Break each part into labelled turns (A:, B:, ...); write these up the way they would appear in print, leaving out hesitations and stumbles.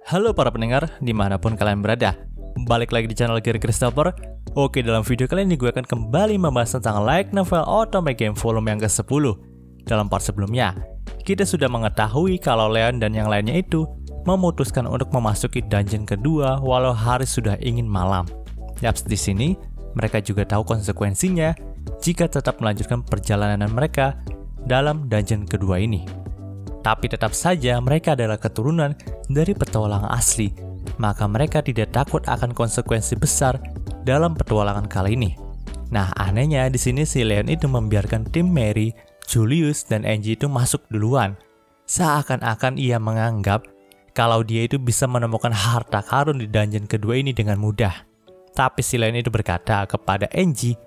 A: Halo para pendengar, dimanapun kalian berada. Balik lagi di channel Gary Christopher. Oke, dalam video kali ini gue akan kembali membahas tentang Light Novel Otome Game volume yang ke-10. Dalam part sebelumnya, kita sudah mengetahui kalau Leon dan yang lainnya itu memutuskan untuk memasuki dungeon kedua walau hari sudah ingin malam. Yaps, di sini mereka juga tahu konsekuensinya jika tetap melanjutkan perjalanan mereka dalam dungeon kedua ini. Tapi tetap saja mereka adalah keturunan dari petualang asli, maka mereka tidak takut akan konsekuensi besar dalam petualangan kali ini. Nah, anehnya di sini si Leon itu membiarkan tim Mary, Julius, dan Angie itu masuk duluan. Seakan-akan ia menganggap kalau dia itu bisa menemukan harta karun di dungeon kedua ini dengan mudah. Tapi si Leon itu berkata kepada Angie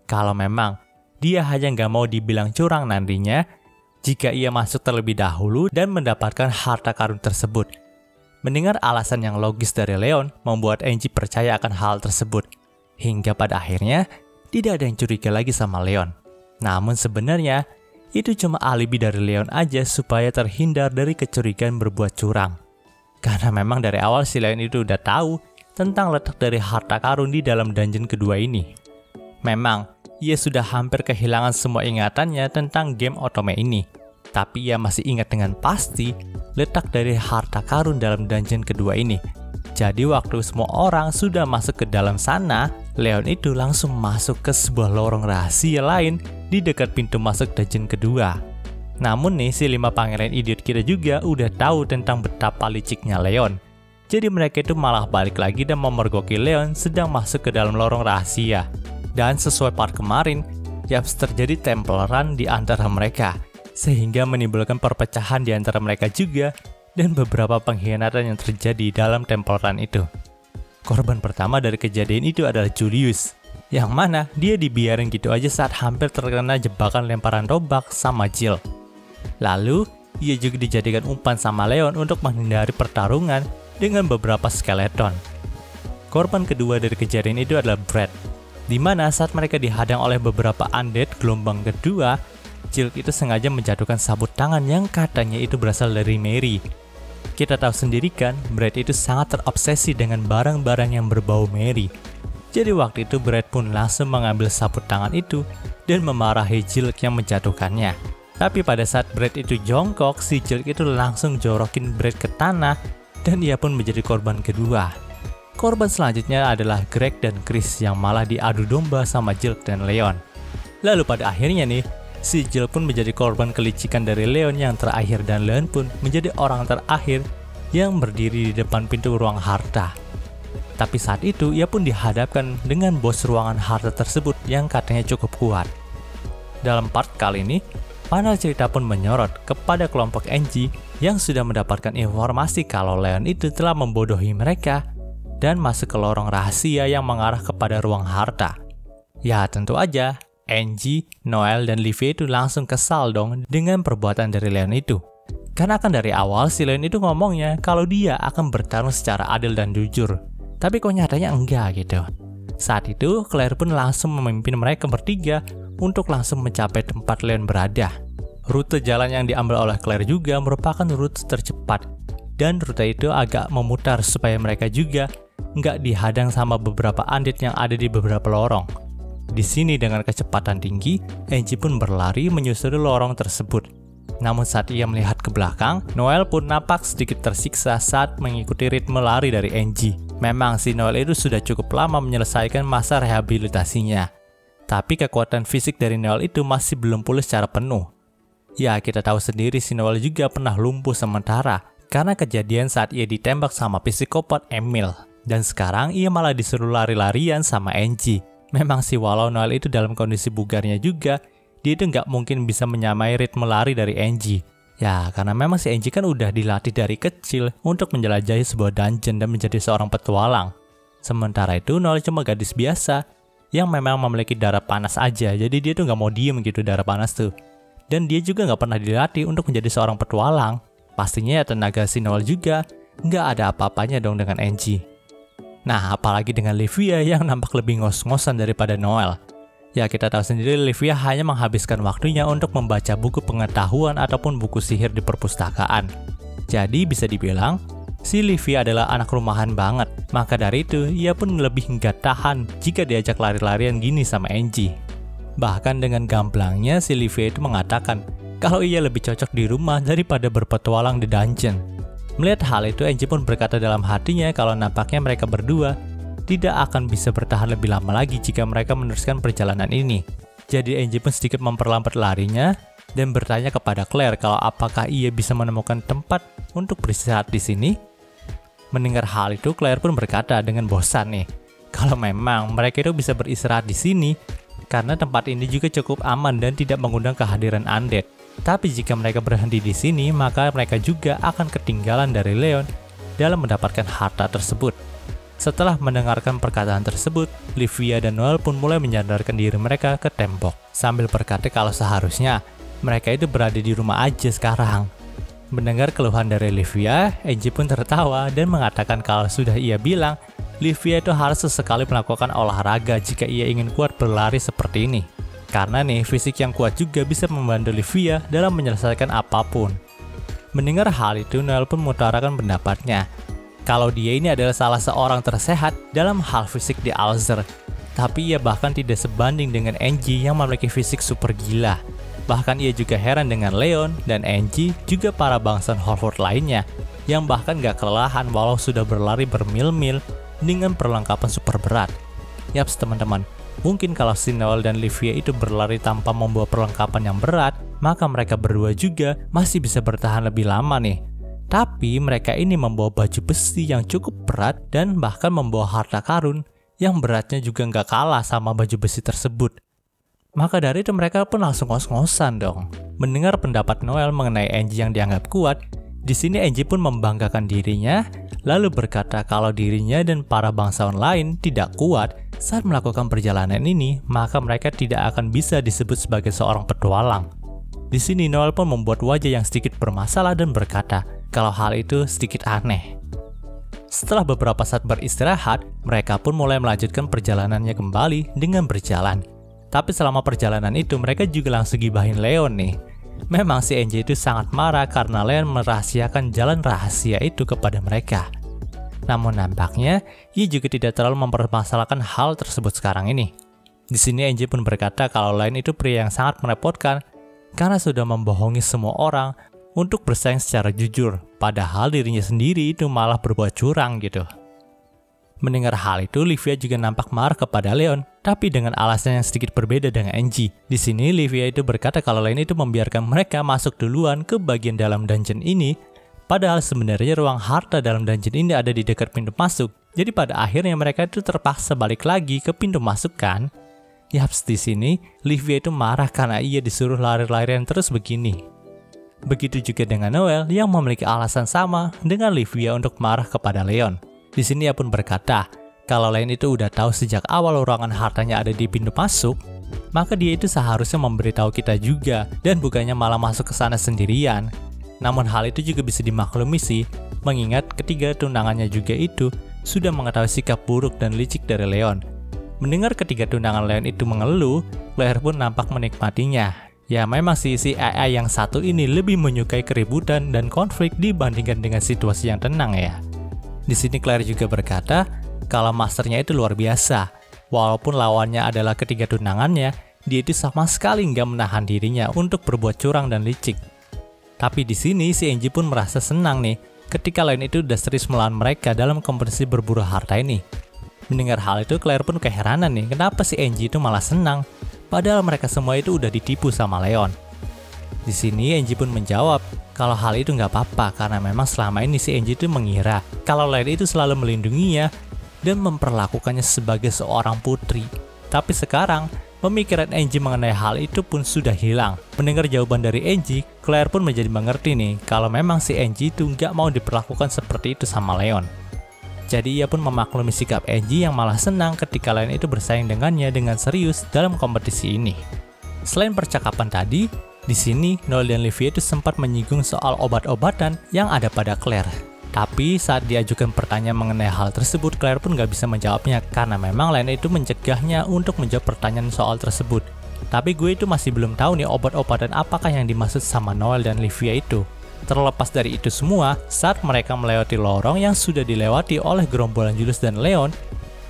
A: kalau memang dia hanya nggak mau dibilang curang nantinya jika ia masuk terlebih dahulu dan mendapatkan harta karun tersebut. Mendengar alasan yang logis dari Leon membuat Angie percaya akan hal tersebut. Hingga pada akhirnya, tidak ada yang curiga lagi sama Leon. Namun sebenarnya, itu cuma alibi dari Leon aja supaya terhindar dari kecurigaan berbuat curang. Karena memang dari awal si Leon itu udah tahu tentang letak dari harta karun di dalam dungeon kedua ini. Memang, ia sudah hampir kehilangan semua ingatannya tentang game Otome ini. Tapi ia masih ingat dengan pasti letak dari harta karun dalam dungeon kedua ini. Jadi waktu semua orang sudah masuk ke dalam sana, Leon itu langsung masuk ke sebuah lorong rahasia lain di dekat pintu masuk dungeon kedua. Namun nih, si 5 pangeran idiot kita juga udah tahu tentang betapa liciknya Leon. Jadi mereka itu malah balik lagi dan memergoki Leon sedang masuk ke dalam lorong rahasia. Dan sesuai part kemarin, yaps, terjadi Temple Run di antara mereka, sehingga menimbulkan perpecahan di antara mereka juga, dan beberapa pengkhianatan yang terjadi dalam Temple Run itu. Korban pertama dari kejadian itu adalah Julius, yang mana dia dibiarin gitu aja saat hampir terkena jebakan lemparan tombak sama Jill. Lalu, ia juga dijadikan umpan sama Leon untuk menghindari pertarungan dengan beberapa skeleton. Korban kedua dari kejadian itu adalah Brad, di mana saat mereka dihadang oleh beberapa undead gelombang kedua, Jill itu sengaja menjatuhkan sabut tangan yang katanya itu berasal dari Mary. Kita tahu sendiri kan, Brad itu sangat terobsesi dengan barang-barang yang berbau Mary. Jadi waktu itu Brad pun langsung mengambil sabut tangan itu dan memarahi Jill yang menjatuhkannya. Tapi pada saat Brad itu jongkok, si Jill itu langsung jorokin Brad ke tanah dan ia pun menjadi korban kedua. Korban selanjutnya adalah Greg dan Chris yang malah diadu domba sama Jill dan Leon. Lalu pada akhirnya nih, si Jill pun menjadi korban kelicikan dari Leon yang terakhir dan Leon pun menjadi orang terakhir yang berdiri di depan pintu ruang harta. Tapi saat itu ia pun dihadapkan dengan bos ruangan harta tersebut yang katanya cukup kuat. Dalam part kali ini, panel cerita pun menyorot kepada kelompok Angie yang sudah mendapatkan informasi kalau Leon itu telah membodohi mereka dan masuk ke lorong rahasia yang mengarah kepada ruang harta. Ya tentu aja, Angie, Noel, dan Livia itu langsung kesal dong dengan perbuatan dari Leon itu. Karena kan dari awal si Leon itu ngomongnya kalau dia akan bertarung secara adil dan jujur. Tapi kok nyatanya enggak gitu. Saat itu, Claire pun langsung memimpin mereka bertiga untuk langsung mencapai tempat Leon berada. Rute jalan yang diambil oleh Claire juga merupakan rute tercepat. Dan rute itu agak memutar supaya mereka juga nggak dihadang sama beberapa undead yang ada di beberapa lorong. Di sini dengan kecepatan tinggi, Angie pun berlari menyusuri lorong tersebut. Namun saat ia melihat ke belakang, Noel pun nampak sedikit tersiksa saat mengikuti ritme lari dari Angie. Memang si Noel itu sudah cukup lama menyelesaikan masa rehabilitasinya. Tapi kekuatan fisik dari Noel itu masih belum pulih secara penuh. Ya, kita tahu sendiri si Noel juga pernah lumpuh sementara karena kejadian saat ia ditembak sama psikopat Emil. Dan sekarang ia malah disuruh lari-larian sama Angie. Memang sih walau Noel itu dalam kondisi bugarnya juga, dia itu nggak mungkin bisa menyamai ritme lari dari Angie. Ya, karena memang si Angie kan udah dilatih dari kecil untuk menjelajahi sebuah dungeon dan menjadi seorang petualang. Sementara itu Noel cuma gadis biasa yang memang memiliki darah panas aja, jadi dia tuh nggak mau diem gitu darah panas tuh. Dan dia juga nggak pernah dilatih untuk menjadi seorang petualang. Pastinya ya tenaga si Noel juga nggak ada apa-apanya dong dengan Angie. Nah, apalagi dengan Livia yang nampak lebih ngos-ngosan daripada Noel. Ya, kita tahu sendiri Livia hanya menghabiskan waktunya untuk membaca buku pengetahuan ataupun buku sihir di perpustakaan. Jadi bisa dibilang, si Livia adalah anak rumahan banget. Maka dari itu, ia pun lebih nggak tahan jika diajak lari-larian gini sama Angie. Bahkan dengan gamblangnya si Livia itu mengatakan kalau ia lebih cocok di rumah daripada berpetualang di dungeon. Melihat hal itu, Angie pun berkata dalam hatinya kalau nampaknya mereka berdua tidak akan bisa bertahan lebih lama lagi jika mereka meneruskan perjalanan ini. Jadi Angie pun sedikit memperlambat larinya dan bertanya kepada Claire kalau apakah ia bisa menemukan tempat untuk beristirahat di sini. Mendengar hal itu, Claire pun berkata dengan bosan nih, kalau memang mereka itu bisa beristirahat di sini karena tempat ini juga cukup aman dan tidak mengundang kehadiran undead. Tapi jika mereka berhenti di sini, maka mereka juga akan ketinggalan dari Leon dalam mendapatkan harta tersebut. Setelah mendengarkan perkataan tersebut, Livia dan Noel pun mulai menyandarkan diri mereka ke tembok, sambil berkata kalau seharusnya mereka itu berada di rumah aja sekarang. Mendengar keluhan dari Livia, Angie pun tertawa dan mengatakan kalau sudah ia bilang, Livia itu harus sesekali melakukan olahraga jika ia ingin kuat berlari seperti ini. Karena nih, fisik yang kuat juga bisa membantu Livia dalam menyelesaikan apapun. Mendengar hal itu, Noel pun mengutarakan pendapatnya. Kalau dia ini adalah salah seorang tersehat dalam hal fisik di Alzer. Tapi ia bahkan tidak sebanding dengan Angie yang memiliki fisik super gila. Bahkan ia juga heran dengan Leon dan Angie juga para bangsawan Horford lainnya yang bahkan gak kelelahan walau sudah berlari bermil-mil dengan perlengkapan super berat. Yaps teman-teman, mungkin kalau si Noel dan Livia itu berlari tanpa membawa perlengkapan yang berat, maka mereka berdua juga masih bisa bertahan lebih lama nih. Tapi mereka ini membawa baju besi yang cukup berat dan bahkan membawa harta karun yang beratnya juga nggak kalah sama baju besi tersebut. Maka dari itu mereka pun langsung ngos-ngosan dong. Mendengar pendapat Noel mengenai Angie yang dianggap kuat, di sini Angie pun membanggakan dirinya, lalu berkata kalau dirinya dan para bangsawan lain tidak kuat saat melakukan perjalanan ini, maka mereka tidak akan bisa disebut sebagai seorang petualang. Di sini Noel pun membuat wajah yang sedikit bermasalah dan berkata kalau hal itu sedikit aneh. Setelah beberapa saat beristirahat, mereka pun mulai melanjutkan perjalanannya kembali dengan berjalan. Tapi selama perjalanan itu mereka juga langsung gibahin Leon nih. Memang si Angie itu sangat marah karena Leon merahasiakan jalan rahasia itu kepada mereka. Namun nampaknya ia juga tidak terlalu mempermasalahkan hal tersebut sekarang ini. Di sini Angie pun berkata kalau Leon itu pria yang sangat merepotkan karena sudah membohongi semua orang untuk bersaing secara jujur, padahal dirinya sendiri itu malah berbuat curang gitu. Mendengar hal itu, Livia juga nampak marah kepada Leon, tapi dengan alasan yang sedikit berbeda dengan Angie. Di sini Livia itu berkata kalau Leon itu membiarkan mereka masuk duluan ke bagian dalam dungeon ini, padahal sebenarnya ruang harta dalam dungeon ini ada di dekat pintu masuk. Jadi pada akhirnya mereka itu terpaksa balik lagi ke pintu masuk kan? Yaps, di sini Livia itu marah karena ia disuruh lari-larian terus begini. Begitu juga dengan Noel yang memiliki alasan sama dengan Livia untuk marah kepada Leon. Di sini ia pun berkata, kalau Leon itu udah tahu sejak awal ruangan hartanya ada di pintu masuk, maka dia itu seharusnya memberitahu kita juga dan bukannya malah masuk ke sana sendirian. Namun hal itu juga bisa dimaklumi sih, mengingat ketiga tunangannya juga itu sudah mengetahui sikap buruk dan licik dari Leon. Mendengar ketiga tunangan Leon itu mengeluh, Claire pun nampak menikmatinya. Ya memang si AI yang satu ini lebih menyukai keributan dan konflik dibandingkan dengan situasi yang tenang ya. Di sini Claire juga berkata kalau masternya itu luar biasa. Walaupun lawannya adalah ketiga tunangannya, dia itu sama sekali nggak menahan dirinya untuk berbuat curang dan licik. Tapi di sini si Angie pun merasa senang nih ketika Leon itu udah serius melawan mereka dalam kompetisi berburu harta ini. Mendengar hal itu, Claire pun keheranan nih kenapa si Angie itu malah senang, padahal mereka semua itu udah ditipu sama Leon. Di sini Angie pun menjawab kalau hal itu nggak apa-apa karena memang selama ini si Angie itu mengira kalau Leon itu selalu melindunginya dan memperlakukannya sebagai seorang putri. Tapi sekarang pemikiran Angie mengenai hal itu pun sudah hilang. Mendengar jawaban dari Angie, Claire pun menjadi mengerti nih kalau memang si Angie itu nggak mau diperlakukan seperti itu sama Leon. Jadi ia pun memaklumi sikap Angie yang malah senang ketika Leon itu bersaing dengannya dengan serius dalam kompetisi ini. Selain percakapan tadi, di sini Noel dan Livia itu sempat menyinggung soal obat-obatan yang ada pada Claire. Tapi saat diajukan pertanyaan mengenai hal tersebut, Claire pun nggak bisa menjawabnya karena memang Lena itu mencegahnya untuk menjawab pertanyaan soal tersebut. Tapi gue itu masih belum tahu nih obat-obatan apakah yang dimaksud sama Noel dan Livia itu. Terlepas dari itu semua, saat mereka melewati lorong yang sudah dilewati oleh gerombolan Julius dan Leon,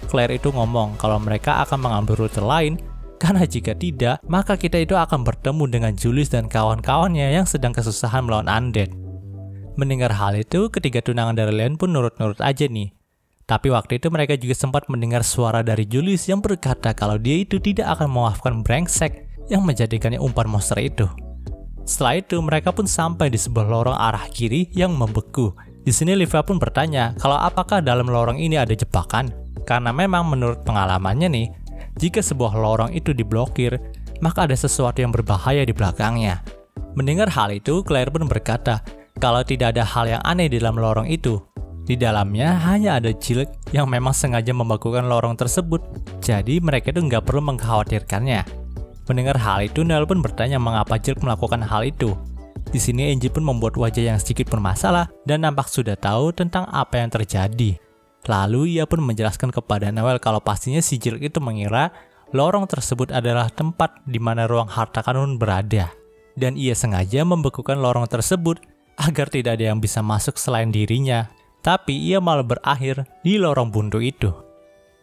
A: Claire itu ngomong kalau mereka akan mengambil rute lain, karena jika tidak, maka kita itu akan bertemu dengan Julius dan kawan-kawannya yang sedang kesusahan melawan undead. Mendengar hal itu, ketiga tunangan dari Leon pun nurut-nurut aja nih. Tapi waktu itu mereka juga sempat mendengar suara dari Julius yang berkata kalau dia itu tidak akan memaafkan brengsek yang menjadikannya umpan monster itu. Setelah itu, mereka pun sampai di sebuah lorong arah kiri yang membeku. Di sini Livia pun bertanya kalau apakah dalam lorong ini ada jebakan. Karena memang menurut pengalamannya nih, jika sebuah lorong itu diblokir, maka ada sesuatu yang berbahaya di belakangnya. Mendengar hal itu, Claire pun berkata kalau tidak ada hal yang aneh di dalam lorong itu. Di dalamnya hanya ada Jill yang memang sengaja membekukan lorong tersebut, jadi mereka itu nggak perlu mengkhawatirkannya. Mendengar hal itu, Noel pun bertanya mengapa Jill melakukan hal itu. Di sini Angie pun membuat wajah yang sedikit bermasalah dan nampak sudah tahu tentang apa yang terjadi. Lalu ia pun menjelaskan kepada Noel kalau pastinya si Jill itu mengira lorong tersebut adalah tempat di mana ruang harta karun berada. Dan ia sengaja membekukan lorong tersebut agar tidak ada yang bisa masuk selain dirinya. Tapi ia malah berakhir di lorong buntu itu.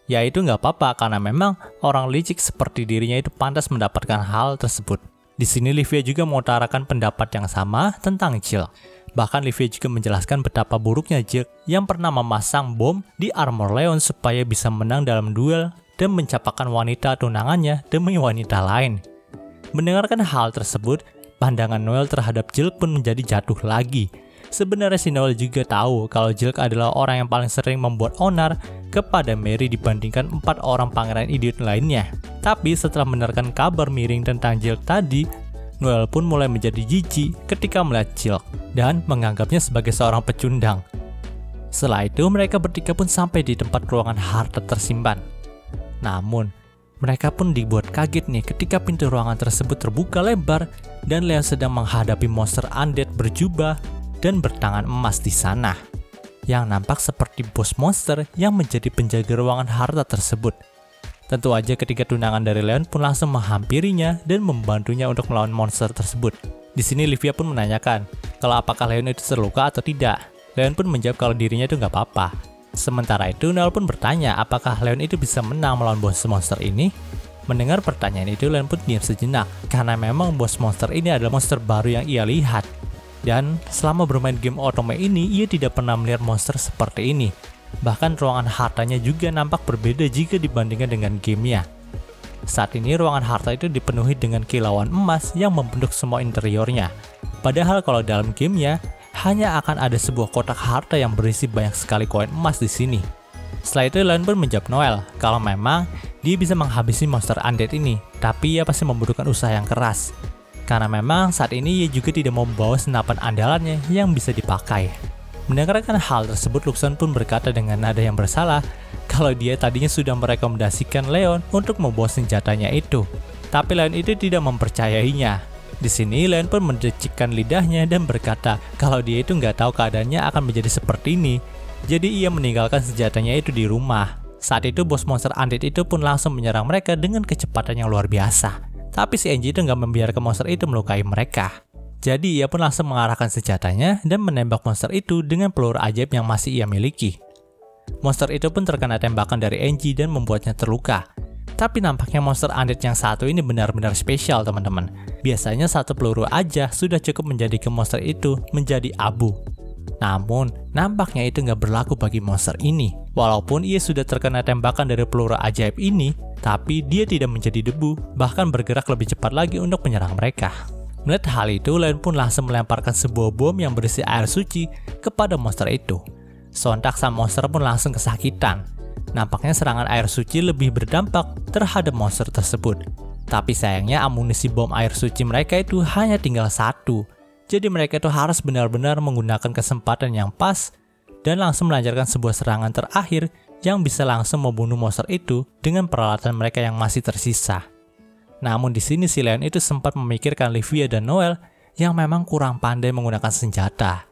A: Ya itu nggak apa-apa karena memang orang licik seperti dirinya itu pantas mendapatkan hal tersebut. Di sini Livia juga mengutarakan pendapat yang sama tentang Jill. Bahkan Livia juga menjelaskan betapa buruknya Jill yang pernah memasang bom di armor Leon supaya bisa menang dalam duel dan mencapakan wanita tunangannya demi wanita lain. Mendengarkan hal tersebut, pandangan Noel terhadap Jill pun menjadi jatuh lagi. Sebenarnya si Noel juga tahu kalau Jill adalah orang yang paling sering membuat onar kepada Mary dibandingkan 4 orang pangeran idiot lainnya. Tapi setelah mendengarkan kabar miring tentang Jill tadi, Noel pun mulai menjadi jijik ketika melihat Jill dan menganggapnya sebagai seorang pecundang. Setelah itu mereka bertiga pun sampai di tempat ruangan harta tersimpan. Namun, mereka pun dibuat kaget nih ketika pintu ruangan tersebut terbuka lebar dan Leon sedang menghadapi monster undead berjubah dan bertangan emas di sana, yang nampak seperti bos monster yang menjadi penjaga ruangan harta tersebut. Tentu aja ketiga tunangan dari Leon pun langsung menghampirinya dan membantunya untuk melawan monster tersebut. Di sini Livia pun menanyakan kalau apakah Leon itu terluka atau tidak. Leon pun menjawab kalau dirinya itu nggak apa-apa. Sementara itu Noel pun bertanya apakah Leon itu bisa menang melawan bos monster ini. Mendengar pertanyaan itu Leon pun diam sejenak karena memang bos monster ini adalah monster baru yang ia lihat. Dan selama bermain game Otome ini, ia tidak pernah melihat monster seperti ini. Bahkan ruangan hartanya juga nampak berbeda jika dibandingkan dengan gamenya. Saat ini ruangan harta itu dipenuhi dengan kilauan emas yang membentuk semua interiornya. Padahal kalau dalam gamenya, hanya akan ada sebuah kotak harta yang berisi banyak sekali koin emas di sini. Setelah itu Leon pun menjawab Noel kalau memang dia bisa menghabisi monster undead ini, tapi ia pasti membutuhkan usaha yang keras. Karena memang saat ini ia juga tidak membawa senapan andalannya yang bisa dipakai. Mendengarkan hal tersebut, Luxon pun berkata dengan nada yang bersalah kalau dia tadinya sudah merekomendasikan Leon untuk membawa senjatanya itu. Tapi Leon itu tidak mempercayainya. Di sini Leon pun mendecikkan lidahnya dan berkata kalau dia itu nggak tahu keadaannya akan menjadi seperti ini. Jadi ia meninggalkan senjatanya itu di rumah. Saat itu bos monster undead itu pun langsung menyerang mereka dengan kecepatan yang luar biasa. Tapi si Angie itu nggak membiarkan monster itu melukai mereka. Jadi ia pun langsung mengarahkan senjatanya dan menembak monster itu dengan peluru ajaib yang masih ia miliki. Monster itu pun terkena tembakan dari Angie dan membuatnya terluka. Tapi nampaknya monster undead yang satu ini benar-benar spesial teman-teman. Biasanya satu peluru aja sudah cukup menjadikan monster itu menjadi abu. Namun, nampaknya itu nggak berlaku bagi monster ini. Walaupun ia sudah terkena tembakan dari peluru ajaib ini, tapi dia tidak menjadi debu, bahkan bergerak lebih cepat lagi untuk menyerang mereka. Melihat hal itu, Leon pun langsung melemparkan sebuah bom yang berisi air suci kepada monster itu. Sontak sang monster pun langsung kesakitan. Nampaknya serangan air suci lebih berdampak terhadap monster tersebut. Tapi sayangnya amunisi bom air suci mereka itu hanya tinggal satu. Jadi mereka itu harus benar-benar menggunakan kesempatan yang pas dan langsung melancarkan sebuah serangan terakhir yang bisa langsung membunuh monster itu dengan peralatan mereka yang masih tersisa. Namun di sini si Leon itu sempat memikirkan Livia dan Noel yang memang kurang pandai menggunakan senjata.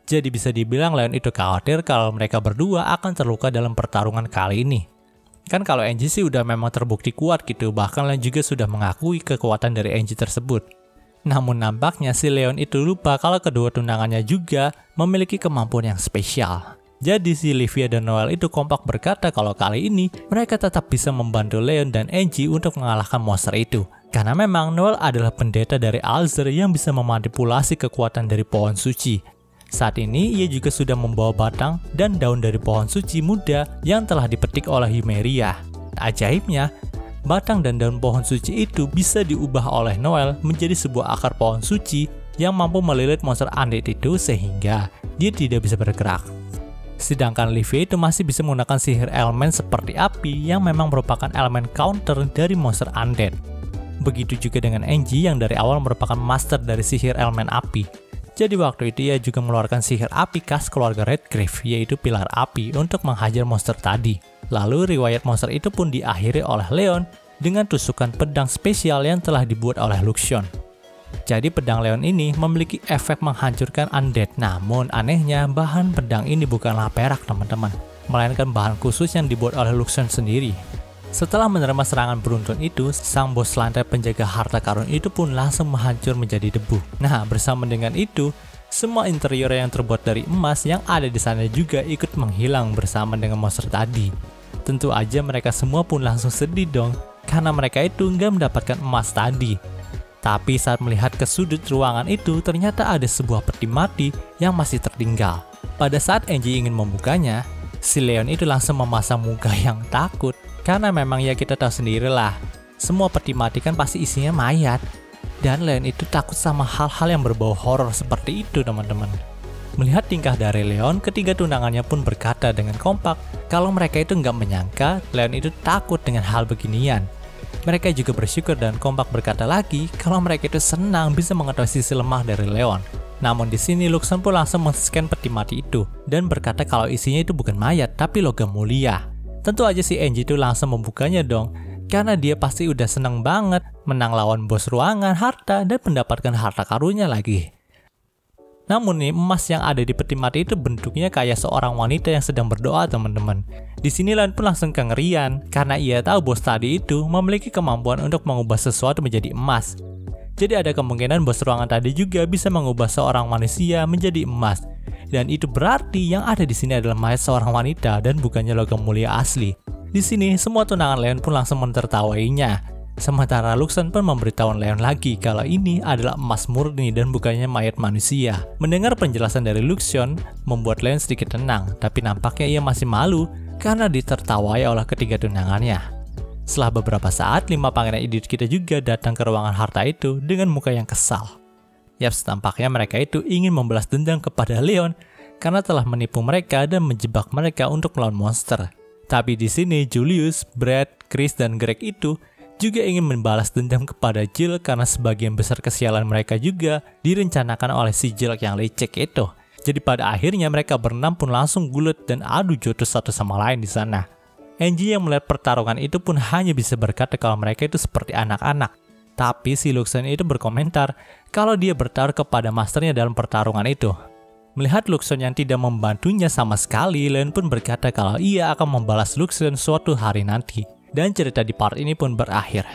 A: Jadi bisa dibilang Leon itu khawatir kalau mereka berdua akan terluka dalam pertarungan kali ini. Kan kalau Angie sih udah memang terbukti kuat gitu, bahkan Leon juga sudah mengakui kekuatan dari Angie tersebut. Namun nampaknya si Leon itu lupa kalau kedua tunangannya juga memiliki kemampuan yang spesial. Jadi si Livia dan Noel itu kompak berkata kalau kali ini mereka tetap bisa membantu Leon dan Angie untuk mengalahkan monster itu. Karena memang Noel adalah pendeta dari Alzur yang bisa memanipulasi kekuatan dari pohon suci. Saat ini ia juga sudah membawa batang dan daun dari pohon suci muda yang telah dipetik oleh Yumeria. Ajaibnya, batang dan daun pohon suci itu bisa diubah oleh Noel menjadi sebuah akar pohon suci yang mampu melilit monster undead itu sehingga dia tidak bisa bergerak. Sedangkan Livia itu masih bisa menggunakan sihir elemen seperti api yang memang merupakan elemen counter dari monster undead. Begitu juga dengan Angie yang dari awal merupakan master dari sihir elemen api. Jadi waktu itu ia juga mengeluarkan sihir api khas keluarga Redgrave, yaitu pilar api untuk menghajar monster tadi. Lalu riwayat monster itu pun diakhiri oleh Leon dengan tusukan pedang spesial yang telah dibuat oleh Luxion. Jadi pedang Leon ini memiliki efek menghancurkan undead, namun anehnya bahan pedang ini bukanlah perak teman-teman, melainkan bahan khusus yang dibuat oleh Luxion sendiri. Setelah menerima serangan beruntun itu, sang bos lantai penjaga harta karun itu pun langsung menghancur menjadi debu. Nah, bersama dengan itu, semua interior yang terbuat dari emas yang ada di sana juga ikut menghilang bersama dengan monster tadi. Tentu aja mereka semua pun langsung sedih dong, karena mereka itu nggak mendapatkan emas tadi. Tapi saat melihat ke sudut ruangan itu, ternyata ada sebuah peti mati yang masih tertinggal. Pada saat Angie ingin membukanya, si Leon itu langsung memasang muka yang takut. Karena memang ya kita tahu sendirilah, semua peti mati kan pasti isinya mayat. Dan Leon itu takut sama hal-hal yang berbau horor seperti itu teman-teman. Melihat tingkah dari Leon, ketiga tunangannya pun berkata dengan kompak kalau mereka itu nggak menyangka Leon itu takut dengan hal beginian. Mereka juga bersyukur dan kompak berkata lagi kalau mereka itu senang bisa mengetahui sisi lemah dari Leon. Namun di sini Luxion pun langsung men-scan peti mati itu dan berkata kalau isinya itu bukan mayat tapi logam mulia. Tentu aja si Angie itu langsung membukanya dong, karena dia pasti udah senang banget menang lawan bos ruangan harta dan mendapatkan harta karunnya lagi. Namun nih, emas yang ada di peti mati itu bentuknya kayak seorang wanita yang sedang berdoa teman-teman. Di sini Leon pun langsung kengerian karena ia tahu bos tadi itu memiliki kemampuan untuk mengubah sesuatu menjadi emas. Jadi ada kemungkinan bos ruangan tadi juga bisa mengubah seorang manusia menjadi emas. Dan itu berarti yang ada di sini adalah mayat seorang wanita dan bukannya logam mulia asli. Di sini semua tunangan Leon pun langsung menertawainya. Sementara Luxion pun memberitahu Leon lagi kalau ini adalah emas murni dan bukannya mayat manusia. Mendengar penjelasan dari Luxion membuat Leon sedikit tenang, tapi nampaknya ia masih malu karena ditertawai oleh ketiga tunangannya. Setelah beberapa saat, 5 pangeran idiot kita juga datang ke ruangan harta itu dengan muka yang kesal. Yaps, tampaknya mereka itu ingin membalas dendam kepada Leon karena telah menipu mereka dan menjebak mereka untuk melawan monster. Tapi di sini Julius, Brad, Chris, dan Greg itu juga ingin membalas dendam kepada Jill karena sebagian besar kesialan mereka juga direncanakan oleh si Jill yang lecek itu. Jadi pada akhirnya mereka berenam pun langsung gulat dan adu jotos satu sama lain di sana. Angie yang melihat pertarungan itu pun hanya bisa berkata kalau mereka itu seperti anak-anak. Tapi si Luxion itu berkomentar kalau dia bertaruh kepada masternya dalam pertarungan itu. Melihat Luxion yang tidak membantunya sama sekali, Leon pun berkata kalau ia akan membalas Luxion suatu hari nanti. Dan cerita di part ini pun berakhir.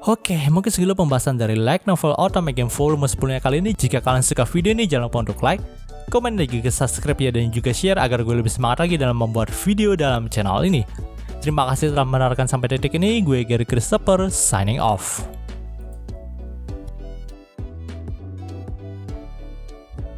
A: Oke, mungkin segitu pembahasan dari Light Novel Otome Game Volume 10 kali ini. Jika kalian suka video ini, jangan lupa untuk like, komen, dan juga subscribe ya, dan juga share agar gue lebih semangat lagi dalam membuat video dalam channel ini. Terima kasih telah menonton sampai detik ini. Gue Gary Christopher, signing off.